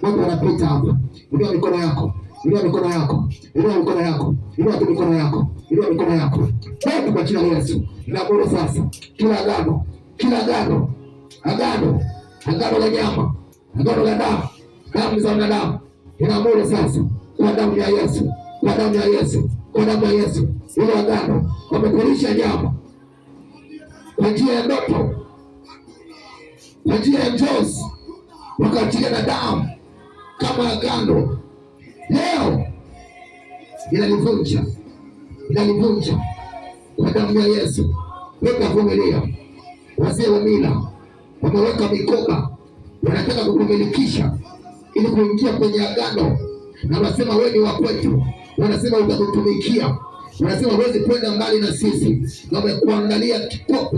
watu wanapita hapa. Inua mikono yako, inua mikono yako, inua mikono yako, inua mikono yako, inua mikono yako. Baba, kwa jina la Yesu, ninakuomba sasa, kila agano, agano la nyama, agano la damu za wanadamu, ninaamuru sasa kwa damu ya Yesu, kwa damu ya Yesu, kwa damu ya Yesu. Ile agano wamekulisha nyama kwa njia ya ndoto, kwa njia ya njozi, wakaachilia na damu kama agano. Leo inalivunja kwa damu ya Yesu. Weka vumilia. Wazee wa mila wameweka mikoba, wanataka kukumilikisha ili kuingia kwenye agano, na wanasema wewe ni wa kwetu, wanasema utatutumikia, wanasema huwezi kwenda mbali na sisi. Wamekuandalia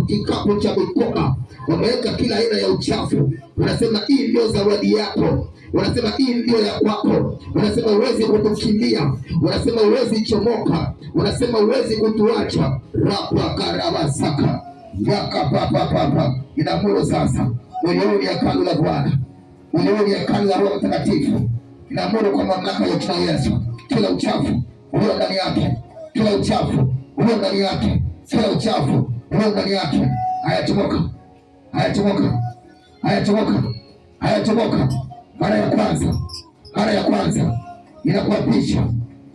kikapu cha mikoba, wameweka kila aina ya uchafu, wanasema hii ndio zawadi yako, wanasema hii ndio ya kwako, wanasema huwezi kutukimbia, wanasema huwezi chomoka, wanasema huwezi kutuacha. Rapakarabasaka yakapapapapa. Inaamuru sasa, mwili huu ni hekalu la Bwana, mwili huu ni hekalu la Roho Mtakatifu. Inaamuru kwa mamlaka ya jina Yesu, kila uchafu ulio ndani yake, kila uchafu ulio ndani yake, kila uchafu ulio ndani yake, hayatomoka, hayatomoka, hayatomoka, hayatomoka. Mara ya kwanza inakuapisha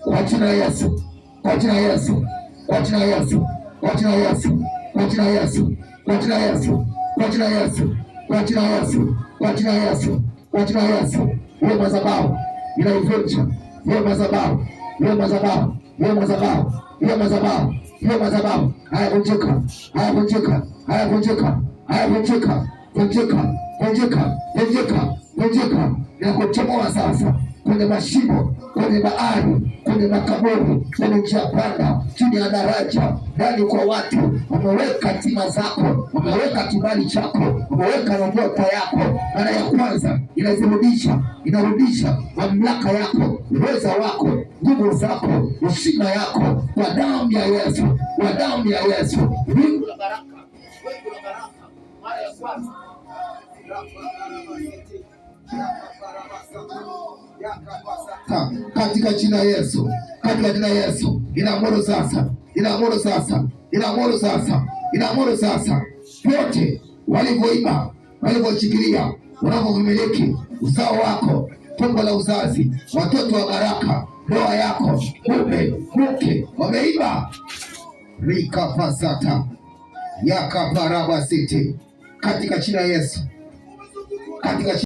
kwa jina la Yesu, kwa jina la Yesu, kwa jina la Yesu, kwa jina la Yesu, kwa jina la Yesu, kwa jina la Yesu, kwa jina la Yesu, kwa jina la Yesu, kwa jina la Yesu, kwa jina la Yesu. Hiyo madhabahu inaivunja, hiyo madhabahu, hiyo madhabahu, hiyo madhabahu, hiyo madhabahu, hiyo madhabahu. Hayavunjika, hayavunjika, hayavunjika, hayavunjika, vunjika, vunjika, vunjika, vunjika. Inakuchomoa sasa kwenye mashimo, kwenye bahari, kwenye makaburi, kwenye njia panda, chini ya daraja, ndani kwa watu. Wameweka tima zako, wameweka kibali chako, wameweka na nyota yako. Mara ya kwanza inarudisha mamlaka yako, uweza wako, nguvu zako, heshima yako, kwa damu ya Yesu, kwa damu ya Yesu. Wingu la baraka, wingu la baraka. Mara ya kwanza katika jina Yesu, katika jina Yesu, inaamuru sasa, inaamuru sasa, inaamuru sasa, inaamuru sasa. Wote walivyoiba, walivyoshikilia, wanavyomiliki uzao wako, tumbo la uzazi, watoto wa baraka, ndoa yako, mume, mke, wameiba. Rikapasata yakaparabasiti katika jina Yesu, katika